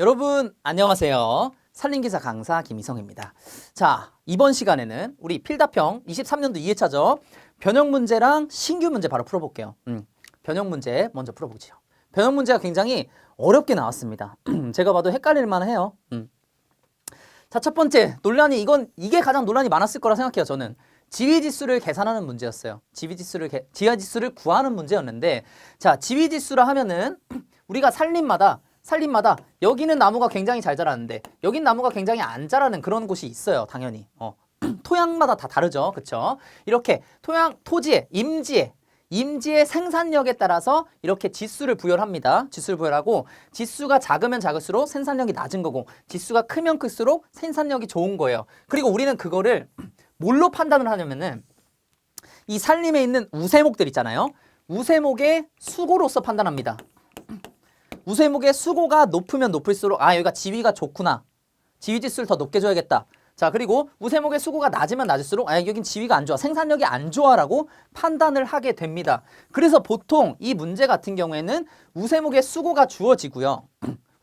여러분 안녕하세요. 산림기사 강사 김희성입니다. 자, 이번 시간에는 우리 필답형 23년도 2회차죠. 변형 문제랑 신규 문제 바로 풀어볼게요. 변형 문제 먼저 풀어보죠. 변형 문제가 굉장히 어렵게 나왔습니다. 제가 봐도 헷갈릴 만해요. 자, 첫 번째 논란이 이게 가장 논란이 많았을 거라 생각해요. 저는 지위지수를 계산하는 문제였어요. 지위지수를 구하는 문제였는데, 자, 지위지수라 하면은 우리가 살림마다 여기는 나무가 굉장히 잘 자라는데 여긴 나무가 굉장히 안 자라는 그런 곳이 있어요. 당연히 토양마다 다 다르죠. 그쵸? 이렇게 토지의 임지의 생산력에 따라서 이렇게 지수를 부여합니다. 지수를 부여하고, 지수가 작으면 작을수록 생산력이 낮은 거고, 지수가 크면 클수록 생산력이 좋은 거예요. 그리고 우리는 그거를 뭘로 판단을 하냐면은 이 산림에 있는 우세목들 있잖아요. 우세목의 수고로서 판단합니다. 우세목의 수고가 높으면 높을수록 여기가 지위가 좋구나, 지위지수를 더 높게 줘야겠다. 자, 그리고 우세목의 수고가 낮으면 낮을수록 여긴 지위가 안 좋아, 생산력이 안 좋아라고 판단을 하게 됩니다. 그래서 보통 이 문제 같은 경우에는 우세목의 수고가 주어지고요.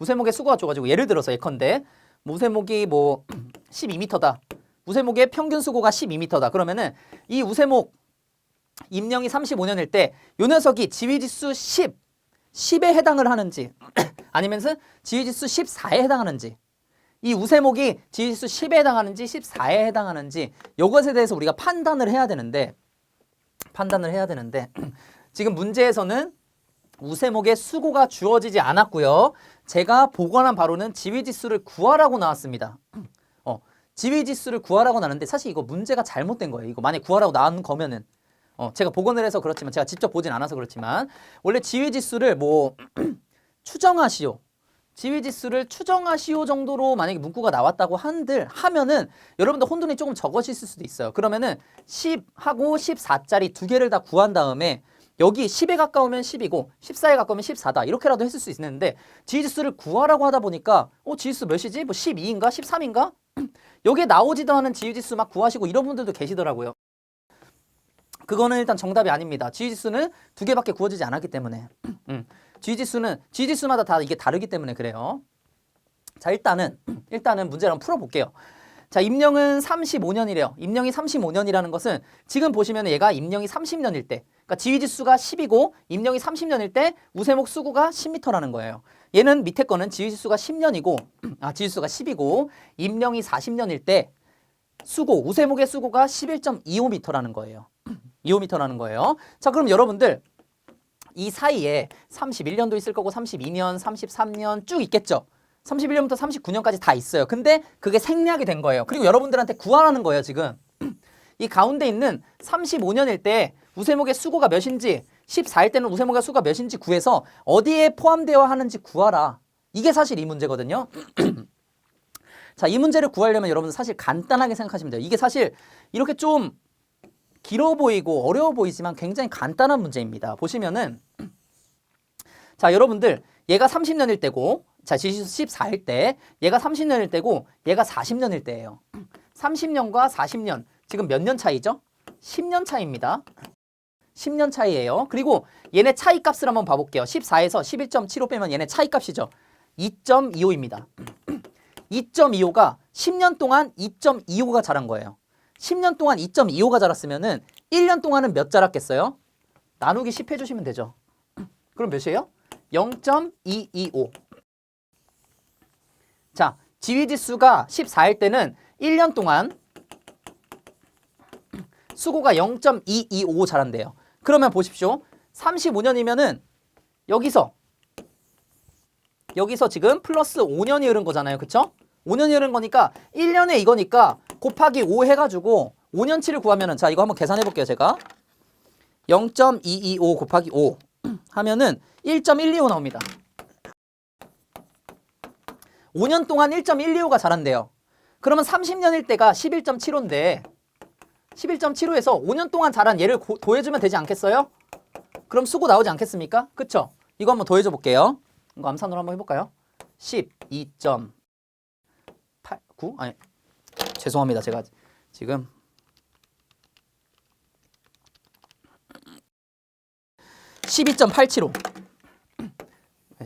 우세목의 수고가 주어지고, 예를 들어서 예컨대 우세목이 12m다. 우세목의 평균 수고가 12m다. 그러면은 이 우세목 임명이 35년일 때 이 녀석이 지위지수 10에 해당을 하는지 아니면 지위지수 14에 해당하는지, 이 우세목이 지위지수 10에 해당하는지 14에 해당하는지 이것에 대해서 우리가 판단을 해야 되는데 지금 문제에서는 우세목의 수고가 주어지지 않았고요. 제가 복원한 바로는 지위지수를 구하라고 나왔습니다. 지위지수를 구하라고 나왔는데 사실 이거 문제가 잘못된 거예요. 이거 만약 구하라고 나온 거면은 제가 복원을 해서 그렇지만, 제가 직접 보진 않아서 그렇지만, 원래 지위지수를 추정하시오, 지위지수를 추정하시오 정도로 만약에 문구가 나왔다고 하면은 여러분들 혼돈이 조금 적으실 수도 있어요. 그러면은 10하고 14짜리 두 개를 다 구한 다음에 여기 10에 가까우면 10이고 14에 가까우면 14다 이렇게라도 했을 수 있는데, 지위지수를 구하라고 하다 보니까 지위지수 몇이지? 12인가? 13인가? 여기에 나오지도 않은 지위지수 막 구하시고 이런 분들도 계시더라고요. 그거는 일단 정답이 아닙니다. 지위지수는 두 개밖에 구워지지 않았기 때문에. 지위지수마다 다 이게 다르기 때문에 그래요. 자, 일단은 문제를 한번 풀어볼게요. 자, 임명은 35년이래요. 임명이 35년이라는 것은 지금 보시면 얘가 임명이 30년일 때, 그러니까 지위지수가 10이고 임명이 30년일 때 우세목 수고가 10m라는 거예요. 얘는 밑에 거는 지위지수가 10년이고 지위지수가 10이고 임명이 40년일 때 우세목의 수고가 11.25m라는 거예요. 25m라는 거예요. 자, 그럼 여러분들 이 사이에 31년도 있을 거고 32년, 33년 쭉 있겠죠. 31년부터 39년까지 다 있어요. 근데 그게 생략이 된 거예요. 그리고 여러분들한테 구하라는 거예요. 지금 이 가운데 있는 35년일 때 우세목의 수고가 몇인지, 14일 때는 우세목의 수고가 몇인지 구해서 어디에 포함되어 하는지 구하라. 이게 사실 이 문제거든요. 자, 이 문제를 구하려면 여러분 사실 간단하게 생각하시면 돼요. 이게 사실 이렇게 좀 길어 보이고 어려워 보이지만 굉장히 간단한 문제입니다. 보시면은, 자, 여러분들 얘가 30년일 때고, 자, 지위지수 14일 때 얘가 30년일 때고 얘가 40년일 때예요. 30년과 40년 지금 몇 년 차이죠? 10년 차이입니다. 10년 차이예요. 그리고 얘네 차이 값을 한번 봐볼게요. 14에서 11.75 빼면 얘네 차이 값이죠. 2.25입니다. 2.25가 10년 동안 2.25가 자란 거예요. 10년 동안 2.25가 자랐으면은 1년 동안은 몇 자랐겠어요? 나누기 10 해주시면 되죠. 그럼 몇이에요? 0.225. 자, 지위지수가 14일 때는 1년 동안 수고가 0.225 자란대요. 그러면 보십시오. 35년이면은 여기서 지금 플러스 5년이 흐른 거잖아요. 그쵸? 5년이 흐른 거니까 1년에 이거니까 곱하기 5 해가지고 5년치를 구하면은, 자, 이거 한번 계산해 볼게요. 제가 0.225 곱하기 5 하면은 1.125 나옵니다. 5년 동안 1.125가 자란대요. 그러면 30년일 때가 11.75인데 11.75에서 5년 동안 자란 얘를 더해주면 되지 않겠어요? 그럼 수고 나오지 않겠습니까? 그쵸? 이거 한번 더해줘 볼게요. 이거 암산으로 한번 해볼까요? 12.89? 아니, 죄송합니다. 제가 지금 12.875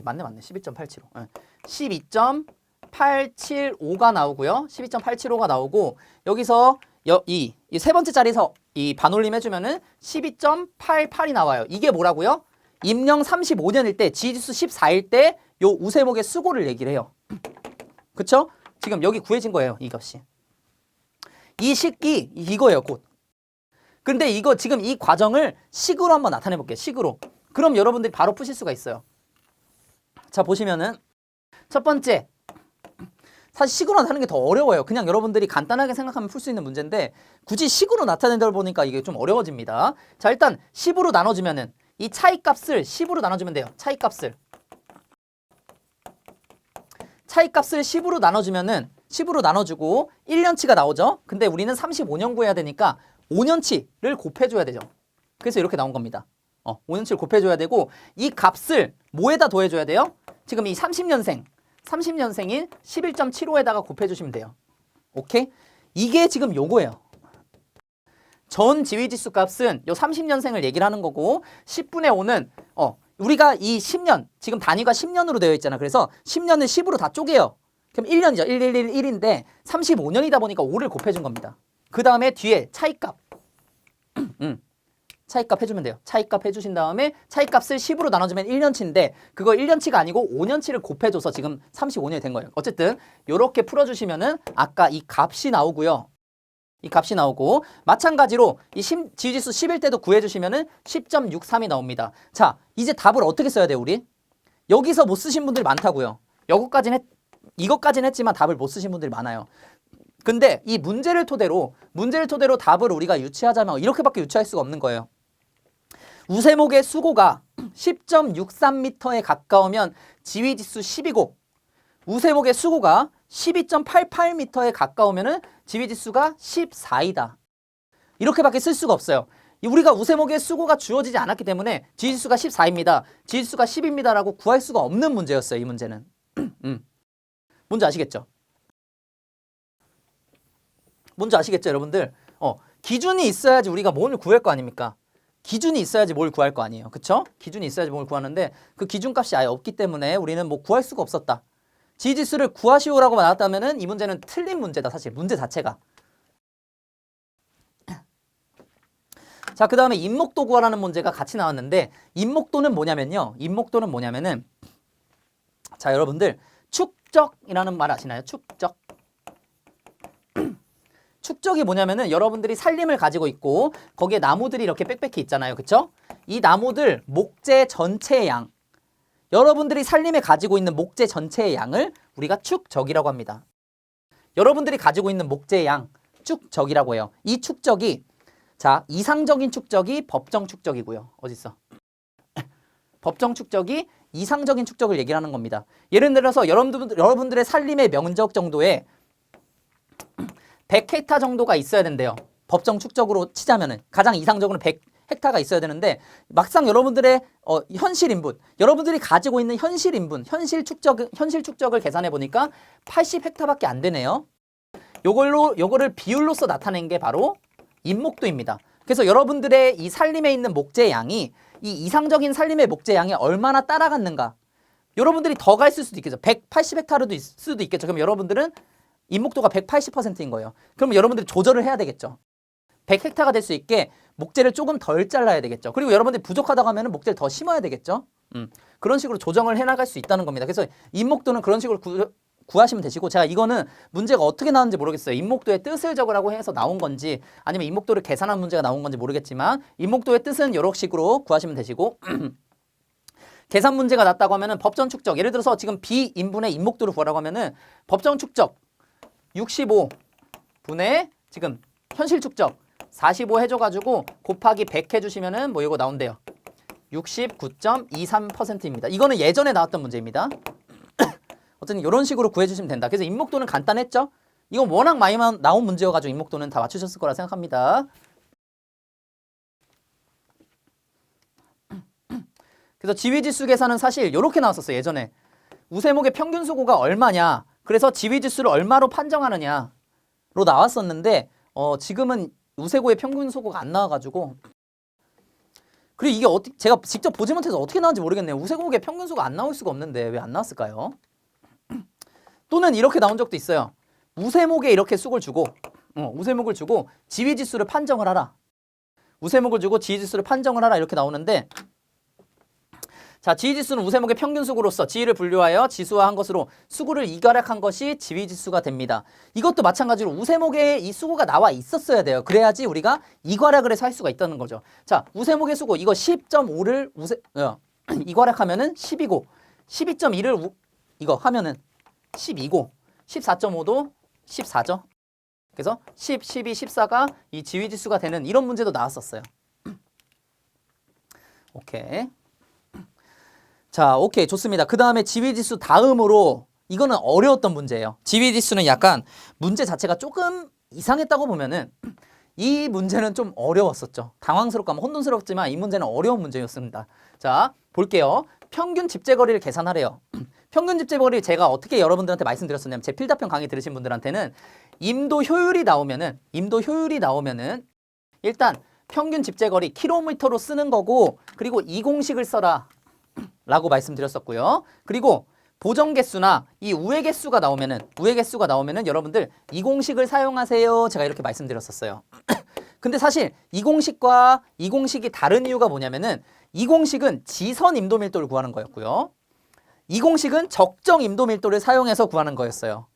맞네. 12.875. 12.875가 나오고요. 12.875가 나오고 여기서 이 세 번째 자리에서 이 반올림 해주면은 12.88이 나와요. 이게 뭐라고요? 임령 35년일 때, 지지수 14일 때 요 우세목의 수고를 얘기를 해요. 그쵸? 지금 여기 구해진 거예요. 이것이. 이 식이 이거예요. 곧. 근데 이거 지금 이 과정을 식으로 한번 나타내 볼게요. 식으로. 그럼 여러분들이 바로 푸실 수가 있어요. 자, 보시면은 첫 번째, 사실 식으로 나타내는 게 더 어려워요. 그냥 여러분들이 간단하게 생각하면 풀 수 있는 문제인데 굳이 식으로 나타낸다 보니까 이게 좀 어려워집니다. 자, 일단 10으로 나눠주면은 이 차이값을 10으로 나눠주면 돼요. 차이값을 10으로 나눠주면은 10으로 나눠주고 1년치가 나오죠. 근데 우리는 35년 구해야 되니까 5년치를 곱해줘야 되죠. 그래서 이렇게 나온 겁니다. 5년치를 곱해줘야 되고 이 값을 뭐에다 더해줘야 돼요? 지금 이 30년생인 11.75에다가 곱해주시면 돼요. 오케이? 이게 지금 요거예요. 전 지위지수 값은 요 30년생을 얘기를 하는 거고 10분의 5는 우리가 이 10년, 지금 단위가 10년으로 되어 있잖아. 그래서 10년을 10으로 다 쪼개요. 그럼 1년이죠. 1인데 35년이다 보니까 5를 곱해준 겁니다. 그 다음에 뒤에 차이값. 차이값 해주면 돼요. 차이값 해주신 다음에 차이값을 10으로 나눠주면 1년치인데 그거 1년치가 아니고 5년치를 곱해줘서 지금 35년이 된 거예요. 어쨌든 이렇게 풀어주시면은 아까 이 값이 나오고요. 이 값이 나오고 마찬가지로 이 지위지수 10일 때도 구해주시면은 10.63이 나옵니다. 자, 이제 답을 어떻게 써야 돼요, 우리? 여기서 못 쓰신 분들이 많다고요. 이것까지는 했지만 답을 못 쓰신 분들이 많아요. 근데 이 문제를 토대로 답을 우리가 유추하자면 이렇게밖에 유추할 수가 없는 거예요. 우세목의 수고가 10.63m에 가까우면 지위지수 10이고 우세목의 수고가 12.88m에 가까우면 지위지수가 14이다. 이렇게밖에 쓸 수가 없어요. 우리가 우세목의 수고가 주어지지 않았기 때문에 지위지수가 14입니다. 지위지수가 10입니다라고 구할 수가 없는 문제였어요. 이 문제는. 뭔지 아시겠죠? 뭔지 아시겠죠, 여러분들? 기준이 있어야지 우리가 뭘 구할 거 아닙니까? 기준이 있어야지 뭘 구할 거 아니에요. 그쵸? 기준이 있어야지 뭘 구하는데 그 기준값이 아예 없기 때문에 우리는 뭐 구할 수가 없었다. 지지수를 구하시오라고 나왔다면은 이 문제는 틀린 문제다. 사실 문제 자체가. 자, 그 다음에 인목도 구하라는 문제가 같이 나왔는데 인목도는 뭐냐면요. 자, 여러분들 축적이라는 말 아시나요? 축적. 축적이 뭐냐면은 여러분들이 살림을 가지고 있고 거기에 나무들이 이렇게 빽빽히 있잖아요. 그쵸? 이 나무들 목재 전체의 양, 여러분들이 살림에 가지고 있는 목재 전체의 양을 우리가 축적이라고 합니다. 여러분들이 가지고 있는 목재의 양, 축적이라고 해요. 이 축적이, 자, 이상적인 축적이 법정 축적이고요. 어딨어? 법정 축적이 이상적인 축적을 얘기를 하는 겁니다. 예를 들어서 여러분들의 살림의 면적 정도에 100헥타 정도가 있어야 된대요. 법정 축적으로 치자면은 가장 이상적으로는 100헥타가 있어야 되는데 막상 여러분들의 현실 인분, 여러분들이 가지고 있는 현실 인분, 현실 축적을 계산해 보니까 80헥타밖에 안 되네요. 요거를 비율로서 나타낸 게 바로 인목도입니다. 그래서 여러분들의 이 살림에 있는 목재 양이 이 이상적인 살림의 목재 양이 얼마나 따라갔는가. 여러분들이 더 갈 수도 있겠죠. 180헥타로도 있을 수도 있겠죠. 그럼 여러분들은 인목도가 180%인 거예요. 그럼 여러분들이 조절을 해야 되겠죠. 100헥타가 될 수 있게 목재를 조금 덜 잘라야 되겠죠. 그리고 여러분들이 부족하다고 하면 목재를 더 심어야 되겠죠. 그런 식으로 조정을 해나갈 수 있다는 겁니다. 그래서 인목도는 그런 식으로 구하시면 되시고, 제가 이거는 문제가 어떻게 나왔는지 모르겠어요. 인목도의 뜻을 적으라고 해서 나온 건지 아니면 인목도를 계산한 문제가 나온 건지 모르겠지만 인목도의 뜻은 이런 식으로 구하시면 되시고 계산 문제가 났다고 하면은 법정 축적, 예를 들어서 지금 B인분의 인목도를 구하라고 하면은 법정 축적 65분의 지금 현실 축적 45 해줘가지고 곱하기 100 해주시면은 뭐 이거 나온대요. 69.23%입니다. 이거는 예전에 나왔던 문제입니다. 어쨌든 이런 식으로 구해주시면 된다. 그래서 인목도는 간단했죠? 이건 워낙 많이 나온 문제여가지고 인목도는 다 맞추셨을 거라 생각합니다. 그래서 지위지수 계산은 사실 이렇게 나왔었어요. 예전에 우세목의 평균 수고가 얼마냐, 그래서 지위지수를 얼마로 판정하느냐로 나왔었는데 지금은 우세고의 평균 수고가 안 나와가지고 그리고 이게 제가 직접 보지 못해서 어떻게 나왔는지 모르겠네요. 우세목의 평균수가 안 나올 수가 없는데 왜 안 나왔을까요? 또는 이렇게 나온 적도 있어요. 우세목에 이렇게 쑥을 주고 우세목을 주고 지위지수를 판정을 하라. 우세목을 주고 지위지수를 판정을 하라 이렇게 나오는데 자, 지위지수는 우세목의 평균수구로서 지위를 분류하여 지수화한 것으로 수구를 이괄약한 것이 지위지수가 됩니다. 이것도 마찬가지로 우세목에 이 수구가 나와 있었어야 돼요. 그래야지 우리가 이괄약을 해서 할 수가 있다는 거죠. 자, 우세목의 수구 이거 10.5를 이괄약하면은 10이고 12.1을 이거 하면은 12고 14.5도 14죠. 그래서 10, 12, 14가 이 지위지수가 되는 이런 문제도 나왔었어요. 오케이. 자, 오케이. 좋습니다. 그 다음에 지위지수 다음으로 이거는 어려웠던 문제예요. 지위지수는 약간 문제 자체가 조금 이상했다고 보면은 이 문제는 좀 어려웠었죠. 당황스럽고 혼돈스럽지만 이 문제는 어려운 문제였습니다. 자, 볼게요. 평균 집재거리를 계산하래요. 평균 집재거리 제가 어떻게 여러분들한테 말씀드렸었냐면 제 필답형 강의 들으신 분들한테는 임도 효율이 나오면은 일단 평균 집재거리 킬로미터로 쓰는 거고 그리고 이 공식을 써라 라고 말씀드렸었고요. 그리고 보정 개수나 이 우회 개수가 나오면은 여러분들 이 공식을 사용하세요. 제가 이렇게 말씀드렸었어요. 근데 사실 이 공식과 이 공식이 다른 이유가 뭐냐면은 이 공식은 지선 임도 밀도를 구하는 거였고요. 이 공식은 적정 임도 밀도를 사용해서 구하는 거였어요.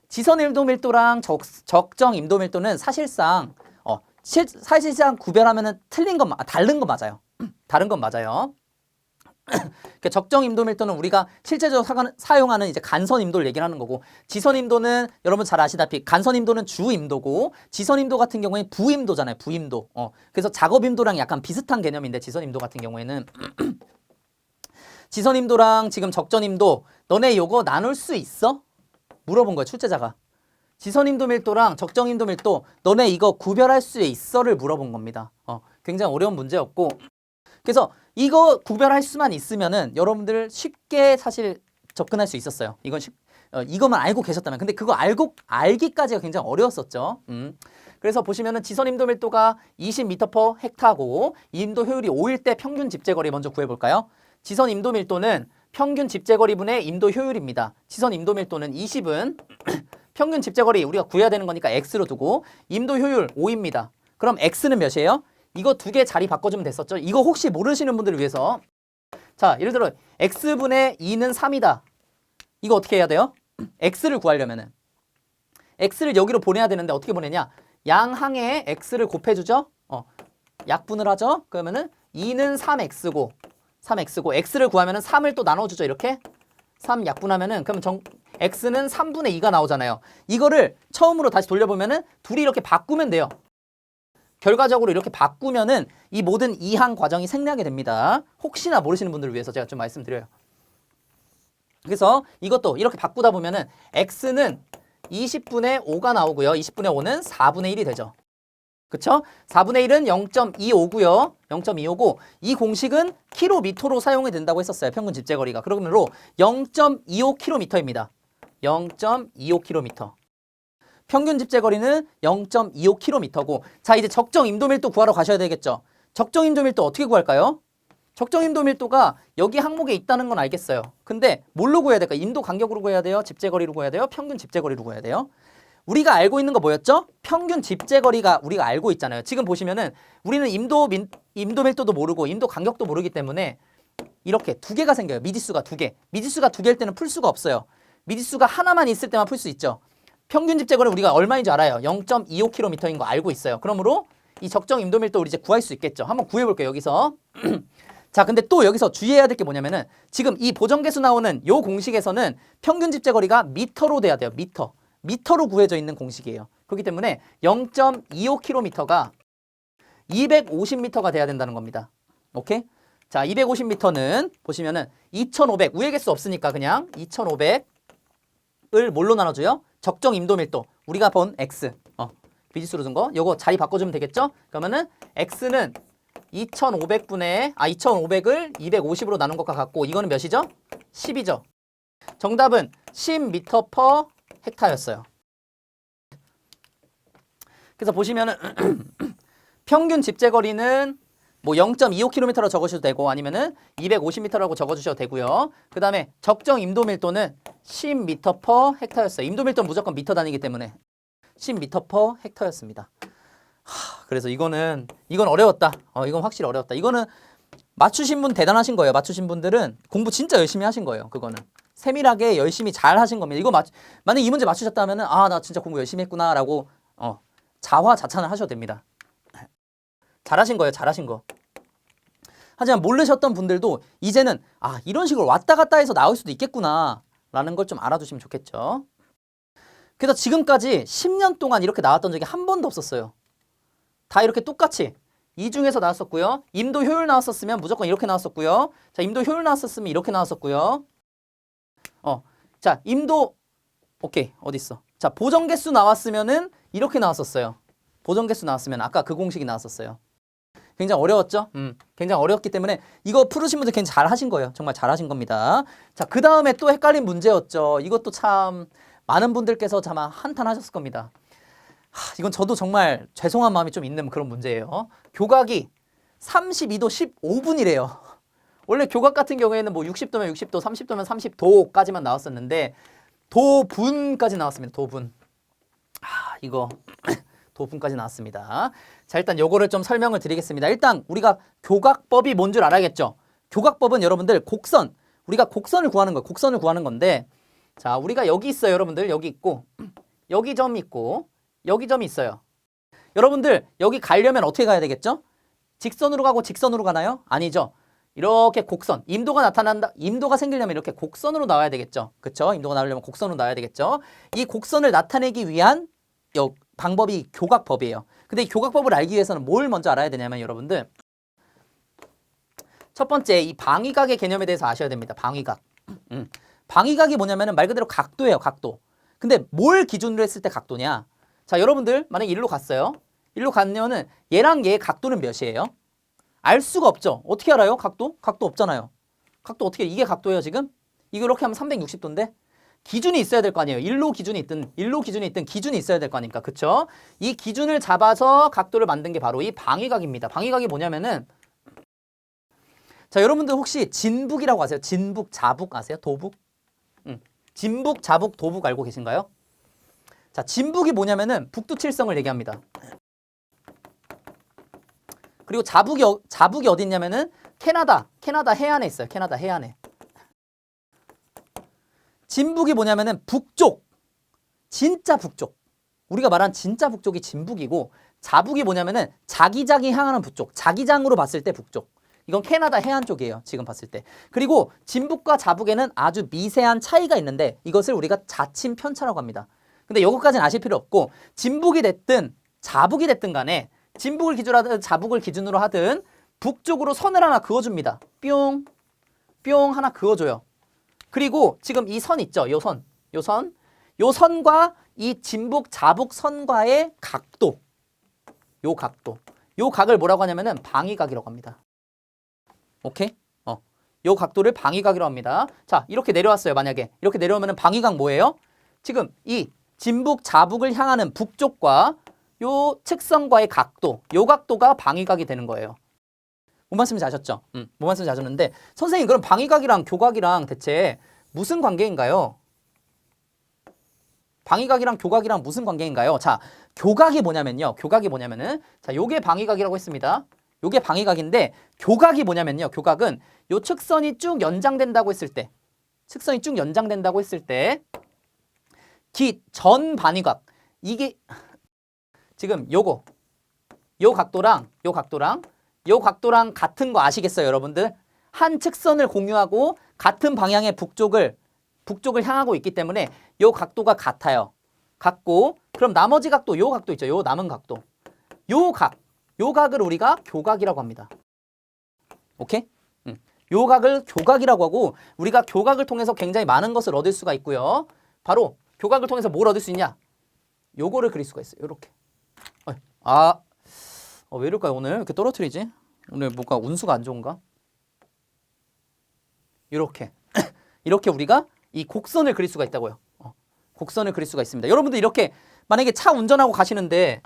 지선 임도 밀도랑 적정 임도 밀도는 사실상 구별하면은 다른 건 맞아요. 다른 건 맞아요. 적정 임도 밀도는 우리가 실제적으로 사용하는 이제 간선 임도를 얘기를 하는 거고 지선 임도는 여러분 잘 아시다시피 간선 임도는 주 임도고 지선 임도 같은 경우에는 부임도잖아요. 부임도. 그래서 작업 임도랑 약간 비슷한 개념인데 지선 임도 같은 경우에는 지선 임도랑 지금 적정 임도 너네 요거 나눌 수 있어? 물어본 거예요. 출제자가. 지선 임도 밀도랑 적정 임도 밀도 너네 이거 구별할 수 있어를 물어본 겁니다. 굉장히 어려운 문제였고 그래서 이거 구별할 수만 있으면은 여러분들 쉽게 사실 접근할 수 있었어요. 이것만 알고 계셨다면. 근데 그거 알기까지가 굉장히 어려웠었죠. 그래서 보시면은 지선 임도 밀도가 20m/헥타고 임도 효율이 5일 때 평균 집재거리 먼저 구해볼까요? 지선 임도 밀도는 평균 집재거리분의 임도 효율입니다. 지선 임도 밀도는 20은 평균 집재거리 우리가 구해야 되는 거니까 x로 두고 임도 효율 5입니다. 그럼 x는 몇이에요? 이거 두 개 자리 바꿔주면 됐었죠. 이거 혹시 모르시는 분들을 위해서 자, 예를 들어 x분의 2는 3이다. 이거 어떻게 해야 돼요? x를 구하려면은 x를 여기로 보내야 되는데 어떻게 보내냐? 양항에 x를 곱해주죠. 약분을 하죠. 그러면은 2는 3x고 x를 구하면은 3을 또 나눠주죠. 이렇게 3 약분하면은 그러면 x는 3분의 2가 나오잖아요. 이거를 처음으로 다시 돌려보면은 둘이 이렇게 바꾸면 돼요. 결과적으로 이렇게 바꾸면은 이 모든 이항 과정이 생략이 됩니다. 혹시나 모르시는 분들을 위해서 제가 좀 말씀드려요. 그래서 이것도 이렇게 바꾸다 보면은 x는 20분의 5가 나오고요. 20분의 5는 4분의 1이 되죠. 그쵸? 4분의 1은 0.25고요. 0.25고 이 공식은 킬로미터로 사용이 된다고 했었어요. 평균 집재거리가. 그러므로 0.25km입니다. 0.25km. 평균 집재거리는 0.25km고 자 이제 적정 임도 밀도 구하러 가셔야 되겠죠. 적정 임도 밀도 어떻게 구할까요? 적정 임도 밀도가 여기 항목에 있다는 건 알겠어요. 근데 뭘로 구해야 될까? 임도 간격으로 구해야 돼요? 집재거리로 구해야 돼요? 평균 집재거리로 구해야 돼요? 우리가 알고 있는 거 뭐였죠? 평균 집재거리가 우리가 알고 있잖아요. 지금 보시면은 우리는 임도 밀도도 모르고 임도 간격도 모르기 때문에 이렇게 두 개가 생겨요. 미지수가 두 개. 미지수가 두 개일 때는 풀 수가 없어요. 미지수가 하나만 있을 때만 풀 수 있죠. 평균 집재거리 우리가 얼마인 줄 알아요. 0.25km인 거 알고 있어요. 그러므로 이 적정 임도 밀도 우리 이제 구할 수 있겠죠. 한번 구해볼게요. 여기서. 자, 근데 또 여기서 주의해야 될 게 뭐냐면은 지금 이 보정계수 나오는 요 공식에서는 평균 집재거리가 미터로 돼야 돼요. 미터로 구해져 있는 공식이에요. 그렇기 때문에 0.25km가 250m가 돼야 된다는 겁니다. 오케이? 자, 250m는 보시면은 2500 우회 개수 없으니까 그냥 2500을 뭘로 나눠줘요? 적정 임도 밀도 우리가 본 x 미지수로 준 거 요거 자리 바꿔주면 되겠죠? 그러면은 x는 2500을 250으로 나눈 것과 같고 이거는 몇이죠? 10이죠. 정답은 10m/헥타였어요. 그래서 보시면은 평균 집재거리는 뭐 0.25km라고 적으셔도 되고 아니면은 250m라고 적어주셔도 되고요. 그 다음에 적정 임도 밀도는 10m/헥타였어요. 임도 밀도는 무조건 미터 단위이기 때문에 10m/헥타였습니다. 그래서 이건 어려웠다. 이건 확실히 어려웠다. 이거는 맞추신 분 대단하신 거예요. 맞추신 분들은 공부 진짜 열심히 하신 거예요. 그거는 세밀하게 열심히 잘 하신 겁니다. 이거 만약에 이 문제 맞추셨다면은 나 진짜 공부 열심히 했구나라고 자화자찬을 하셔도 됩니다. 잘하신 거예요. 잘하신 거. 하지만 모르셨던 분들도 이제는 이런 식으로 왔다 갔다 해서 나올 수도 있겠구나 라는 걸 좀 알아두시면 좋겠죠. 그래서 지금까지 10년 동안 이렇게 나왔던 적이 한 번도 없었어요. 다 이렇게 똑같이 이 중에서 나왔었고요. 임도 효율 나왔었으면 무조건 이렇게 나왔었고요. 자, 임도 효율 나왔었으면 이렇게 나왔었고요. 자, 임도 오케이. 어디 있어? 자, 보정 개수 나왔으면은 이렇게 나왔었어요. 보정 개수 나왔으면 아까 그 공식이 나왔었어요. 굉장히 어려웠죠? 굉장히 어려웠기 때문에 이거 풀으신 분들 굉장히 잘 하신 거예요. 정말 잘 하신 겁니다. 자, 그 다음에 또 헷갈린 문제였죠. 이것도 참 많은 분들께서 아마 한탄하셨을 겁니다. 이건 저도 정말 죄송한 마음이 좀 있는 그런 문제예요. 교각이 32도 15분이래요. 원래 교각 같은 경우에는 뭐 60도면 60도, 30도면 30도까지만 나왔었는데 도분까지 나왔습니다. 도분. 이거 도분까지 나왔습니다. 자, 일단 요거를 좀 설명을 드리겠습니다. 일단 우리가 교각법이 뭔 줄 알아야겠죠? 교각법은 여러분들 곡선, 우리가 곡선을 구하는 거예요. 곡선을 구하는 건데, 자, 우리가 여기 있어요. 여러분들 여기 있고 여기 점 있고 여기 점이 있어요. 여러분들 여기 가려면 어떻게 가야 되겠죠? 직선으로 가고 직선으로 가나요? 아니죠. 이렇게 곡선, 임도가 생기려면 이렇게 곡선으로 나와야 되겠죠. 그쵸? 임도가 나오려면 곡선으로 나와야 되겠죠. 이 곡선을 나타내기 위한 방법이 교각법이에요. 근데 이 교각법을 알기 위해서는 뭘 먼저 알아야 되냐면 여러분들 첫 번째 이 방위각의 개념에 대해서 아셔야 됩니다. 방위각. 방위각이 뭐냐면은 말 그대로 각도예요. 각도. 근데 뭘 기준으로 했을 때 각도냐? 자, 여러분들 만약에 일로 갔어요. 일로 갔냐면은 얘랑 얘의 각도는 몇이에요? 알 수가 없죠. 어떻게 알아요? 각도? 각도 없잖아요. 각도 어떻게 이게 각도예요 지금? 이거 이렇게 하면 360도인데? 기준이 있어야 될 거 아니에요. 일로 기준이 있든 기준이 있어야 될 거 아닙니까? 그쵸? 이 기준을 잡아서 각도를 만든 게 바로 이 방위각입니다. 방위각이 뭐냐면은 자, 여러분들 혹시 진북이라고 아세요? 진북, 자북 아세요? 도북? 진북, 자북, 도북 알고 계신가요? 자, 진북이 뭐냐면은 북두칠성을 얘기합니다. 그리고 자북이 어디 있냐면은 캐나다 해안에 있어요. 캐나다 해안에. 진북이 뭐냐면은 북쪽, 진짜 북쪽. 우리가 말한 진짜 북쪽이 진북이고, 자북이 뭐냐면은 자기장이 향하는 북쪽, 자기장으로 봤을 때 북쪽. 이건 캐나다 해안 쪽이에요. 지금 봤을 때. 그리고 진북과 자북에는 아주 미세한 차이가 있는데 이것을 우리가 자침 편차라고 합니다. 근데 이것까지는 아실 필요 없고 진북이 됐든 자북이 됐든 간에 진북을 기준으로 하든 자북을 기준으로 하든 북쪽으로 선을 하나 그어줍니다. 뿅, 뿅 하나 그어줘요. 그리고 지금 이 선 있죠? 요 선과 이 진북, 자북 선과의 각도, 요 각을 뭐라고 하냐면은 방위각이라고 합니다. 오케이? 요 각도를 방위각이라고 합니다. 자, 이렇게 내려왔어요. 만약에 이렇게 내려오면은 방위각 뭐예요? 지금 이 진북, 자북을 향하는 북쪽과 요 측선과의 각도, 요 각도가 방위각이 되는 거예요. 뭔 말씀인지 아셨죠? 뭔 말씀인지 아셨는데 선생님 그럼 방위각이랑 교각이랑 대체 무슨 관계인가요? 방위각이랑 교각이랑 무슨 관계인가요? 자, 교각이 뭐냐면요. 교각이 뭐냐면은 자, 요게 방위각이라고 했습니다. 요게 방위각인데 교각이 뭐냐면요. 교각은 요 측선이 쭉 연장된다고 했을 때 전 방위각 이게 지금 요 각도랑 같은 거 아시겠어요, 여러분들? 한 측선을 공유하고 같은 방향의 북쪽을 향하고 있기 때문에 요 각도가 같아요. 같고 그럼 나머지 각도, 요 각도 있죠. 요 남은 각도. 요 각을 우리가 교각이라고 합니다. 오케이? 요 각을 교각이라고 하고 우리가 교각을 통해서 굉장히 많은 것을 얻을 수가 있고요. 바로 교각을 통해서 뭘 얻을 수 있냐? 요거를 그릴 수가 있어요. 요렇게. 왜 이럴까요? 오늘 이렇게 떨어뜨리지? 오늘 뭔가 운수가 안 좋은가? 이렇게 이렇게 우리가 이 곡선을 그릴 수가 있다고요. 곡선을 그릴 수가 있습니다. 여러분들 이렇게 만약에 차 운전하고 가시는데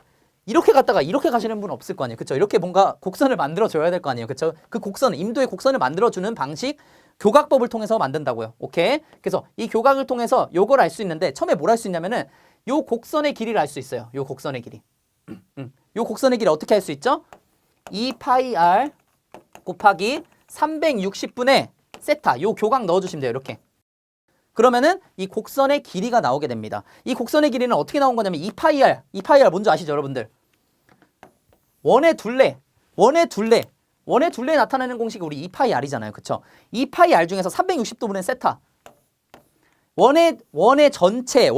이렇게 갔다가 이렇게 가시는 분은 없을 거 아니에요. 그쵸? 이렇게 뭔가 곡선을 만들어줘야 될 거 아니에요. 그쵸? 그 곡선, 임도의 곡선을 만들어주는 방식, 교각법을 통해서 만든다고요. 오케이? 그래서 이 교각을 통해서 요걸 알 수 있는데, 처음에 뭘 할 수 있냐면은, 요 곡선의 길이를 알 수 있어요. 요 곡선의 길이. 요 곡선의 길이 어떻게 할 수 있죠? 2파이 r 곱하기 360분의 세타, 요 교각 넣어주시면 돼요. 이렇게. 그러면은 이 곡선의 길이가 나오게 됩니다. 이 곡선의 길이는 어떻게 나온 거냐면 2파이 r 뭔지 아시죠, 여러분들? 원의 둘레 나타내는 공식이 우리 2파이 r이잖아요. 그쵸? 2파이 r 중에서 360도분의 세타. 원의 전체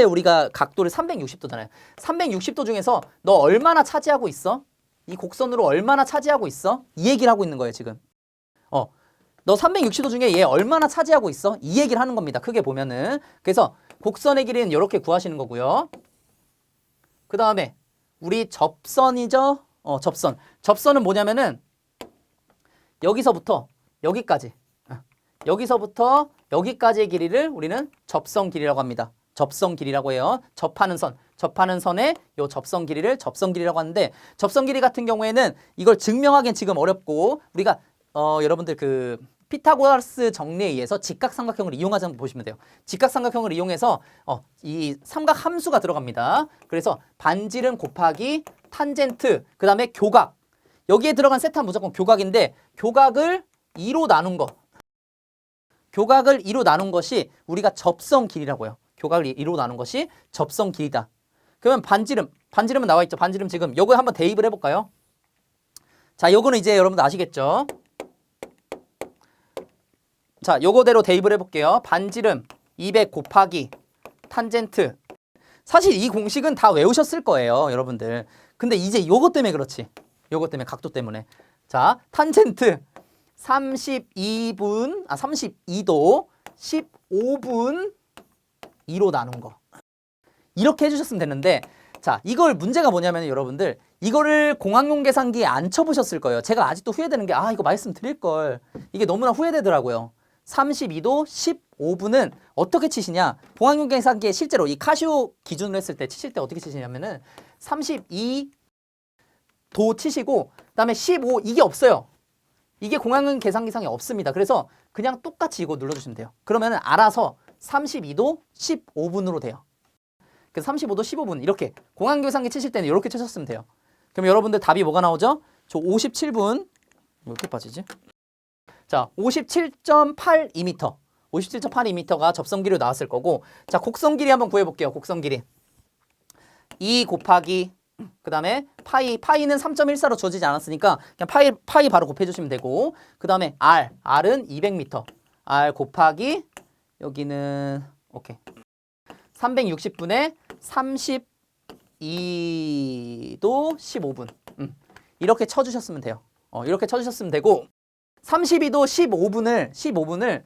우리가 각도를 360도잖아요. 360도 중에서 너 얼마나 차지하고 있어? 이 곡선으로 얼마나 차지하고 있어? 이 얘기를 하고 있는 거예요, 지금. 너 360도 중에 얘 얼마나 차지하고 있어? 이 얘기를 하는 겁니다. 크게 보면은. 그래서 곡선의 길이는 이렇게 구하시는 거고요. 그 다음에 우리 접선이죠? 접선은 뭐냐면은 여기서부터 여기까지. 여기서부터 여기까지의 길이를 우리는 접선 길이라고 합니다. 접선 길이라고 해요. 접하는 선의 요 접선 길이를 접선 길이라고 하는데, 접선 길이 같은 경우에는 이걸 증명하기엔 지금 어렵고, 우리가 여러분들 그 피타고라스 정리에 의해서 직각삼각형을 이용하자 보시면 돼요. 직각삼각형을 이용해서 이 삼각 함수가 들어갑니다. 그래서 반지름 곱하기 탄젠트, 그 다음에 교각. 여기에 들어간 세타는 무조건 교각인데, 교각을 2로 나눈 거. 교각을 2로 나눈 것이 우리가 접선 길이라고요. 교각을 2로 나눈 것이 접선 길이다. 그러면 반지름은 나와 있죠. 반지름 지금 요거 한번 대입을 해볼까요? 자, 요거는 이제 여러분들 아시겠죠? 자, 요거대로 대입을 해볼게요. 반지름 200 곱하기 탄젠트. 사실 이 공식은 다 외우셨을 거예요, 여러분들. 근데 이제 요거 때문에 그렇지. 요거 때문에, 각도 때문에. 자, 탄젠트 32도 15분 2로 나눈 거. 이렇게 해주셨으면 되는데, 자, 이걸 문제가 뭐냐면 여러분들, 이거를 공학용 계산기에 안 쳐보셨을 거예요. 제가 아직도 후회되는 게, 이거 말씀드릴 걸. 이게 너무나 후회되더라고요. 32도 15분은 어떻게 치시냐? 공학용 계산기에 실제로 이 카시오 기준으로 했을 때 치실 때 어떻게 치시냐면은 32도 치시고, 그다음에 15 이게 없어요. 이게 공학용 계산기상에 없습니다. 그래서 그냥 똑같이 이거 눌러주시면 돼요. 그러면은 알아서 32도 15분으로 돼요. 그래서 35도 15분 이렇게 공학용 계산기 치실 때는 이렇게 치셨으면 돼요. 그럼 여러분들 답이 뭐가 나오죠? 저 57분 왜 이렇게 빠지지? 자, 57.82m 57.82m가 접선 길이로 나왔을 거고, 자, 곡선 길이 한번 구해볼게요. 곡선 길이 2 곱하기 그 다음에 파이는 3.14로 주어지지 않았으니까 그냥 파이 바로 곱해주시면 되고, 그 다음에 R은 200m. R 곱하기 여기는 오케이 360분의 32도 15분. 이렇게 쳐주셨으면 돼요. 이렇게 쳐주셨으면 되고, 32도 15분을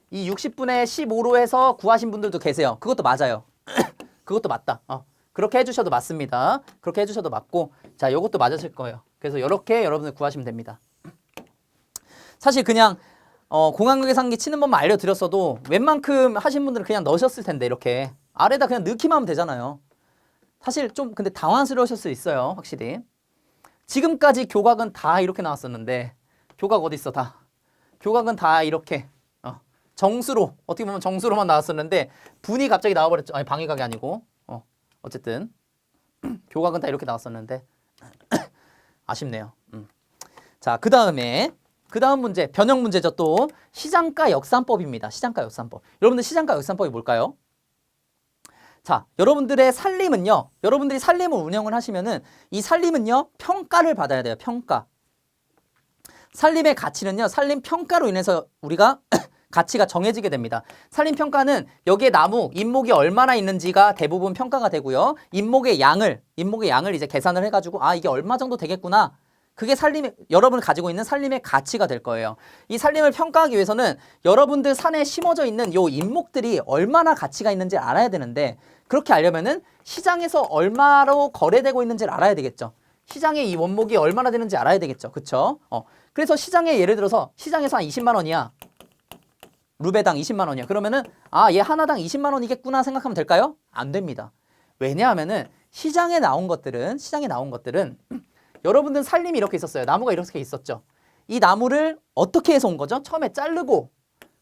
이 60분의 15로 해서 구하신 분들도 계세요. 그것도 맞아요. 그것도 맞다. 그렇게 해주셔도 맞습니다. 그렇게 해주셔도 맞고, 자, 이것도 맞으실 거예요. 그래서 이렇게 여러분들 구하시면 됩니다. 사실 그냥 공학용 계산기 치는 법만 알려드렸어도 웬만큼 하신 분들은 그냥 넣으셨을 텐데, 이렇게 아래다 그냥 넣기만 하면 되잖아요. 사실 좀 근데 당황스러우실 수 있어요. 확실히 지금까지 교각은 다 이렇게 나왔었는데, 교각 어디 있어? 다 교각은 다 이렇게 정수로, 어떻게 보면 정수로만 나왔었는데 분이 갑자기 나와버렸죠. 아니, 방위각이 아니고 어쨌든 교각은 다 이렇게 나왔었는데 아쉽네요. 자, 그 다음 문제, 변형 문제죠. 또 시장가 역산법입니다. 시장가 역산법. 여러분들 시장가 역산법이 뭘까요? 자, 여러분들의 살림은요, 여러분들이 살림을 운영을 하시면은 이 살림은요 평가를 받아야 돼요. 평가. 살림의 가치는요, 살림 평가로 인해서 우리가 가치가 정해지게 됩니다. 살림 평가는 여기에 나무, 인목이 얼마나 있는지가 대부분 평가가 되고요. 인목의 양을 이제 계산을 해가지고 이게 얼마 정도 되겠구나. 그게 여러분이 가지고 있는 살림의 가치가 될 거예요. 이 살림을 평가하기 위해서는 여러분들 산에 심어져 있는 요 인목들이 얼마나 가치가 있는지 알아야 되는데, 그렇게 알려면은 시장에서 얼마로 거래되고 있는지를 알아야 되겠죠. 시장에 이 원목이 얼마나 되는지 알아야 되겠죠. 그쵸? 그래서 시장에 예를 들어서 시장에서 한 20만 원이야. 루베당 20만 원이야. 그러면은 얘 하나당 20만 원이겠구나 생각하면 될까요? 안 됩니다. 왜냐하면은 시장에 나온 것들은 여러분들 살림이 이렇게 있었어요. 나무가 이렇게 있었죠. 이 나무를 어떻게 해서 온 거죠? 처음에 자르고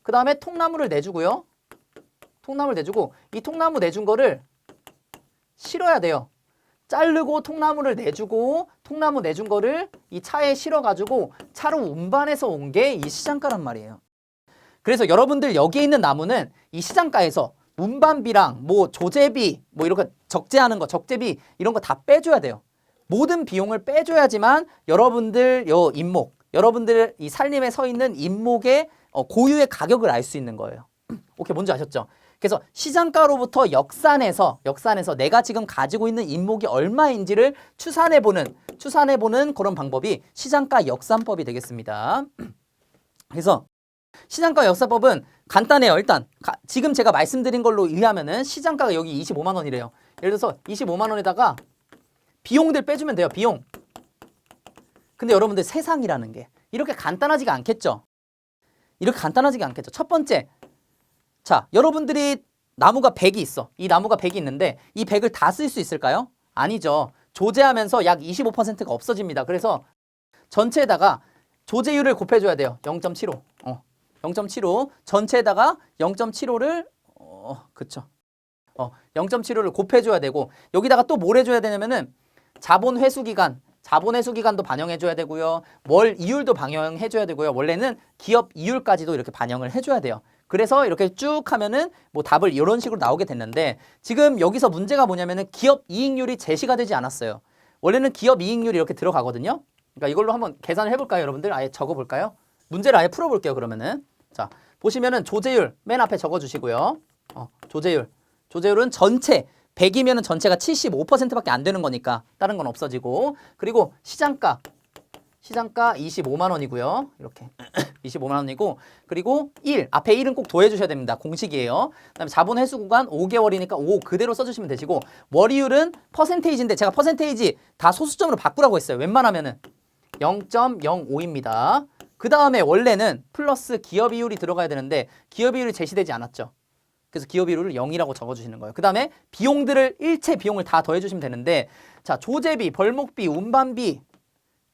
그 다음에 통나무를 내주고요. 통나무를 내주고 이 통나무 내준 거를 실어야 돼요. 자르고 통나무를 내주고 통나무 내준 거를 이 차에 실어가지고 차로 운반해서 온 게 이 시장가란 말이에요. 그래서 여러분들 여기에 있는 나무는 이 시장가에서 운반비랑 뭐 조제비 뭐 이런 거 적재하는 거 적재비 이런 거 다 빼줘야 돼요. 모든 비용을 빼줘야지만 여러분들 요 임목 여러분들 이 살림에 서 있는 임목의 고유의 가격을 알 수 있는 거예요. 오케이, 뭔지 아셨죠? 그래서 시장가로부터 역산해서 내가 지금 가지고 있는 임목이 얼마인지를 추산해보는 그런 방법이 시장가 역산법이 되겠습니다. 그래서 시장가 역산법은 간단해요. 일단 지금 제가 말씀드린 걸로 의하면은 시장가가 여기 25만 원이래요. 예를 들어서 25만 원에다가 비용들 빼주면 돼요. 비용. 근데 여러분들 세상이라는 게 이렇게 간단하지가 않겠죠? 이렇게 간단하지가 않겠죠? 첫 번째, 자, 여러분들이 나무가 100이 있어. 이 나무가 100이 있는데 이 100을 다 쓸 수 있을까요? 아니죠. 조제하면서 약 25%가 없어집니다. 그래서 전체에다가 조제율을 곱해줘야 돼요. 0.75. 0.75. 전체에다가 0.75를 그쵸. 0.75를 곱해줘야 되고 여기다가 또 뭘 해줘야 되냐면은 자본 회수 기간도 반영해줘야 되고요. 월 이율도 반영해줘야 되고요. 원래는 기업 이율까지도 이렇게 반영을 해줘야 돼요. 그래서 이렇게 쭉 하면은 뭐 답을 이런 식으로 나오게 됐는데 지금 여기서 문제가 뭐냐면은 기업 이익률이 제시가 되지 않았어요. 원래는 기업 이익률이 이렇게 들어가거든요. 그러니까 이걸로 한번 계산을 해볼까요, 여러분들? 아예 적어볼까요? 문제를 아예 풀어볼게요, 그러면은. 자, 보시면은 조제율 맨 앞에 적어주시고요. 조제율은 전체 100이면은 전체가 75%밖에 안 되는 거니까 다른 건 없어지고, 그리고 시장가 25만 원이고요. 이렇게 25만 원이고, 그리고 1 앞에 1은 꼭 더해 주셔야 됩니다. 공식이에요. 그다음에 자본 회수 구간 5개월이니까 5 그대로 써주시면 되시고, 월이율은 퍼센테이지인데 제가 퍼센테이지 다 소수점으로 바꾸라고 했어요. 웬만하면은 0.05입니다. 그 다음에 원래는 플러스 기업 이율이 들어가야 되는데 기업 이율이 제시되지 않았죠. 그래서 기업 이율을 0이라고 적어주시는 거예요. 그 다음에 비용들을 일체 비용을 다 더해주시면 되는데, 자, 조제비, 벌목비, 운반비,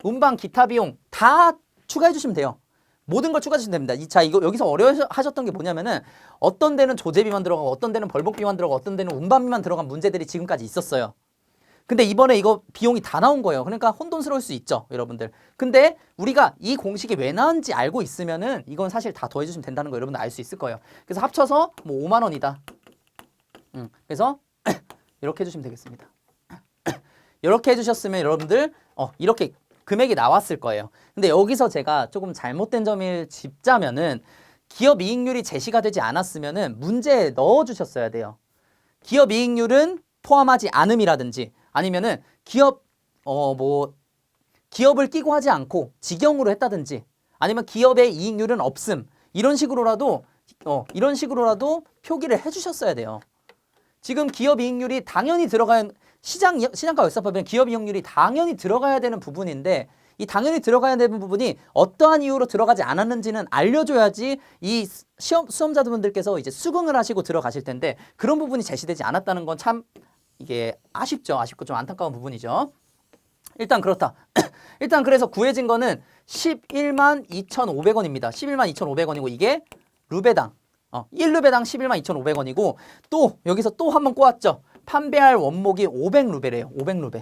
운반 기타 비용 다 추가해 주시면 돼요. 모든 걸 추가해 주시면 됩니다. 자, 이거 여기서 어려워하셨던 게 뭐냐면은 어떤 데는 조제비만 들어가고 어떤 데는 벌목비만 들어가고 어떤 데는 운반비만 들어간 문제들이 지금까지 있었어요. 근데 이번에 이거 비용이 다 나온 거예요. 그러니까 혼돈스러울 수 있죠, 여러분들. 근데 우리가 이 공식이 왜 나온지 알고 있으면은 이건 사실 다 더해 주시면 된다는 거 여러분들 알 수 있을 거예요. 그래서 합쳐서 뭐 5만 원이다. 그래서 이렇게 해주시면 되겠습니다. 이렇게 해주셨으면 여러분들 이렇게 금액이 나왔을 거예요. 근데 여기서 제가 조금 잘못된 점을 짚자면은 기업 이익률이 제시가 되지 않았으면은 문제에 넣어주셨어야 돼요. 기업 이익률은 포함하지 않음이라든지 아니면은 기업을 끼고 하지 않고 직영으로 했다든지 아니면 기업의 이익률은 없음 이런 식으로라도 표기를 해주셨어야 돼요. 지금 기업 이익률이 당연히 들어가야 시장가 역사법에는 기업 이익률이 당연히 들어가야 되는 부분인데 이 당연히 들어가야 되는 부분이 어떠한 이유로 들어가지 않았는지는 알려줘야지 이 수험자분들께서 이제 수긍을 하시고 들어가실 텐데 그런 부분이 제시되지 않았다는 건 참 이게 아쉽고 좀 안타까운 부분이죠. 일단 그렇다. 일단 그래서 구해진 거는 11만 2,500원입니다. 11만 2,500원이고 이게 루베당 1루베당 11만 2,500원이고 또 여기서 또 한 번 꼬았죠. 판매할 원목이 500루베래요. 500루베.